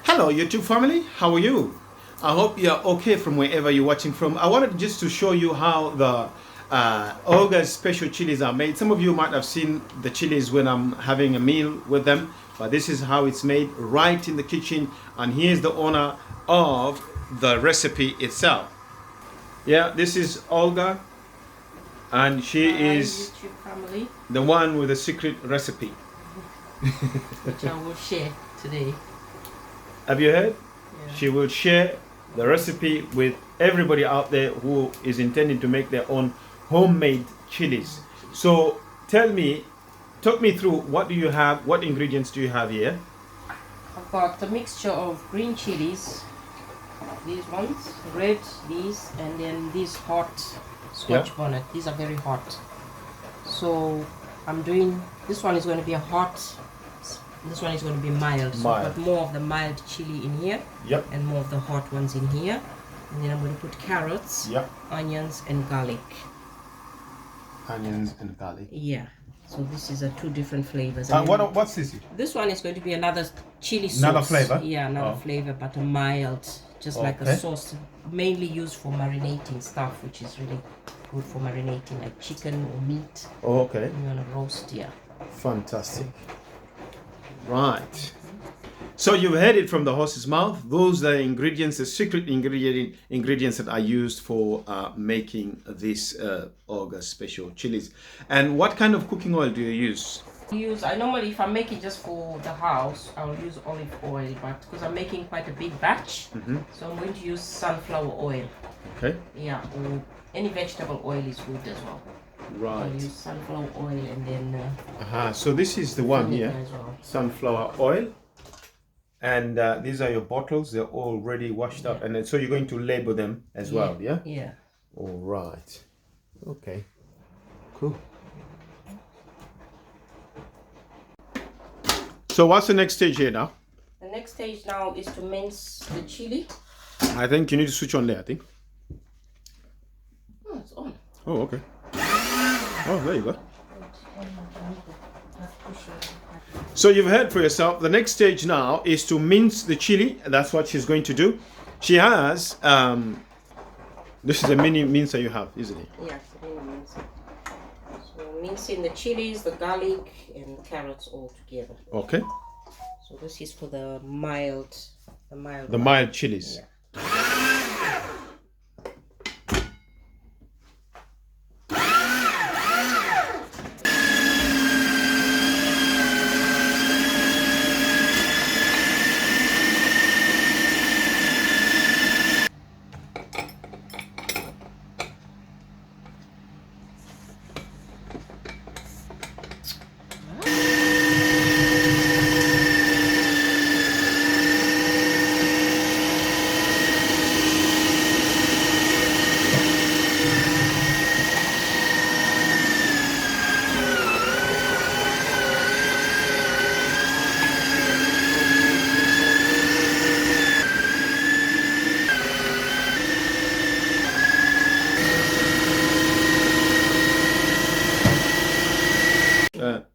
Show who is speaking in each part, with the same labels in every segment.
Speaker 1: Hello YouTube family, how are you? I hope you are okay from wherever you're watching from. I wanted just to show you how the Olgas special chilies are made. Some of you might have seen the chilies when I'm having a meal with them, but this is how it's made right in the kitchen, and here's the owner of the recipe itself. Yeah, this is Olga, and she is
Speaker 2: YouTube family,
Speaker 1: the one with the secret recipe.
Speaker 2: which I will share today.
Speaker 1: Have you heard?
Speaker 2: Yeah.
Speaker 1: She will share the recipe with everybody out there who is intending to make their own homemade chilies. So talk me through, what do you have, what ingredients do you have here?
Speaker 2: I've got a mixture of green chilies, these ones, red, these, and then these hot Scotch bonnet. These are very hot. So I'm doing, this one is going to be a hot, this one is going to be mild. So I've got more of the mild chili in here, and more of the hot ones in here. And then I'm going to put carrots, onions, and garlic.
Speaker 1: Onions and garlic.
Speaker 2: Yeah. So this is a two different flavors.
Speaker 1: What's this?
Speaker 2: This one is going to be another chili sauce.
Speaker 1: Another flavor?
Speaker 2: Yeah, another flavor, but a mild, just like a sauce, mainly used for marinating stuff, which is really good for marinating like chicken or meat.
Speaker 1: Oh, okay.
Speaker 2: You want to roast,
Speaker 1: Fantastic. Right. So you've heard it from the horse's mouth. Those are ingredients, the secret ingredients that are used for making this Olga special chilies. And what kind of cooking oil do you use?
Speaker 2: I normally, if I'm making just for the house, I will use olive oil, but because I'm making quite a big batch, so I'm going to use sunflower oil.
Speaker 1: Okay.
Speaker 2: Yeah, or any vegetable oil is good as well.
Speaker 1: Right.
Speaker 2: I'll use sunflower oil and then
Speaker 1: so this is the one here,
Speaker 2: well.
Speaker 1: Sunflower oil. And these are your bottles. They're already washed up, and then, so you're going to label them as well, yeah?
Speaker 2: Yeah.
Speaker 1: All right. Okay. Cool. So what's the next stage here now?
Speaker 2: The next stage now is to mince the chili.
Speaker 1: I think you need to switch on there, I think.
Speaker 2: Oh, it's on.
Speaker 1: Oh, okay. Oh, there you go. So you've heard for yourself. The next stage now is to mince the chili. That's what she's going to do. She has, this is a mini mincer you have, isn't it?
Speaker 2: Yeah, it's a mini mincer. So mincing the chilies, the garlic, and the carrots all together.
Speaker 1: Okay.
Speaker 2: So this is for the mild
Speaker 1: chilies.
Speaker 2: Yeah.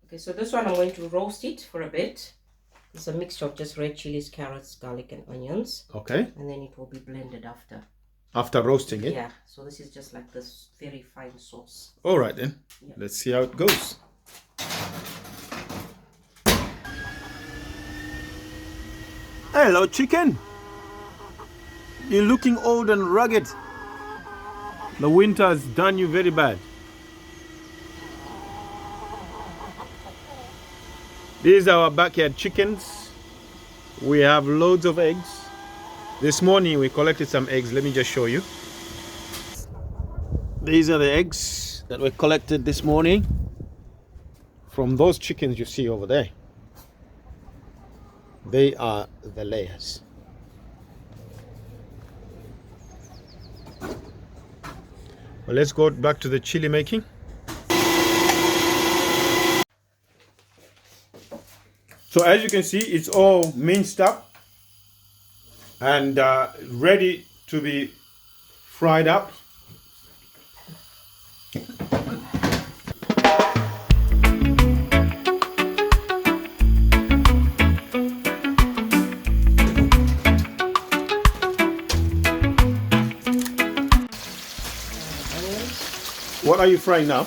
Speaker 2: Okay, so this one I'm going to roast it for a bit. It's a mixture of just red chilies, carrots, garlic, and onions.
Speaker 1: Okay.
Speaker 2: And then it will be blended after.
Speaker 1: After roasting it?
Speaker 2: Yeah, so this is just like this very fine sauce.
Speaker 1: All right then. Yeah. Let's see how it goes. Hello, chicken. You're looking old and rugged. The winter has done you very bad. These are our backyard chickens. We have loads of eggs. This morning we collected some eggs. Let me just show you. These are the eggs that we collected this morning from those chickens you see over there. They are the layers. Well, let's go back to the chili making. So as you can see, it's all minced up and ready to be fried up. What are you frying now?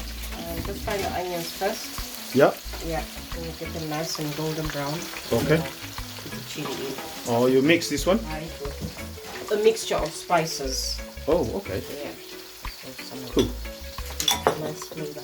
Speaker 2: Just fry the onions first.
Speaker 1: Yeah.
Speaker 2: Yeah, and you get them nice and golden brown.
Speaker 1: Okay.
Speaker 2: Put the chili in.
Speaker 1: Oh, you mix this one?
Speaker 2: I put a mixture of spices.
Speaker 1: Oh, okay.
Speaker 2: Yeah. So some
Speaker 1: Cool.
Speaker 2: nice flavor.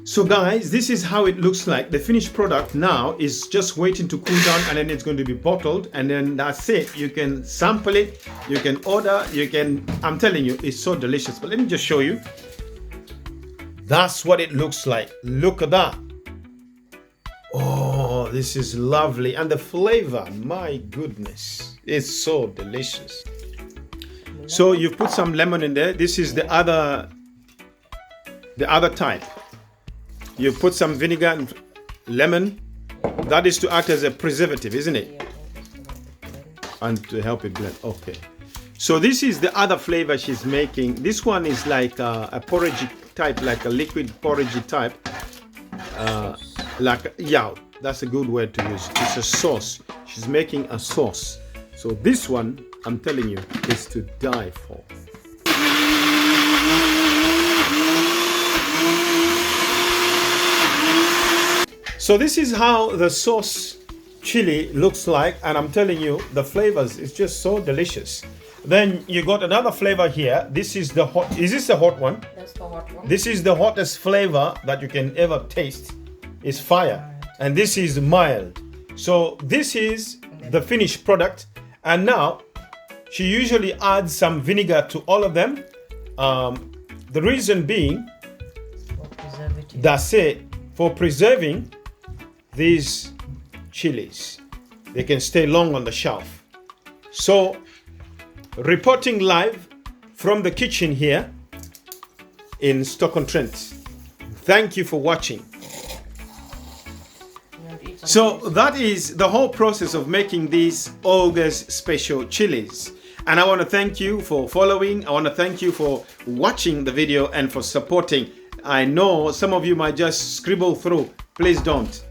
Speaker 1: So guys, this is how it looks like. The finished product now is just waiting to cool down, and then it's going to be bottled, and then that's it. You can sample it, you can order, you can, I'm telling you, it's so delicious. But let me just show you. That's what it looks like. Look at that. Oh, this is lovely. And the flavor, my goodness, it's so delicious. So you've put some lemon in there. This is the other type. You put some vinegar and lemon. That is to act as a preservative, isn't it? And to help it blend. Okay. So this is the other flavor she's making. This one is like a porridge type, like a liquid porridge type. Yeah, that's a good word to use. It's a sauce. She's making a sauce. So this one, I'm telling you, is to die for. So this is how the sauce chili looks like, and I'm telling you, the flavors is just so delicious. Then you got another flavor here. This is the hot. Is this the hot one?
Speaker 2: That's the hot one.
Speaker 1: This is the hottest flavor that you can ever taste. It's fire, and this is mild. So this is the finished product, and now she usually adds some vinegar to all of them. The reason being, that's it, for preserving these chilies. They can stay long on the shelf. So, reporting live from the kitchen here in Stoke-on-Trent. Thank you for watching. So that is the whole process of making these Olgas special chilies. And I want to thank you for following. I want to thank you for watching the video and for supporting. I know some of you might just scribble through. Please don't.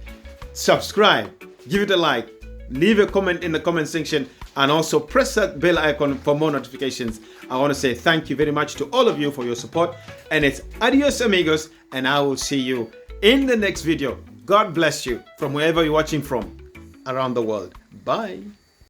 Speaker 1: Subscribe, give it a like, leave a comment in the comment section, and also press that bell icon for more notifications. I want to say thank you very much to all of you for your support, and it's adios amigos, and I will see you in the next video. God bless you from wherever you're watching from around the world. Bye.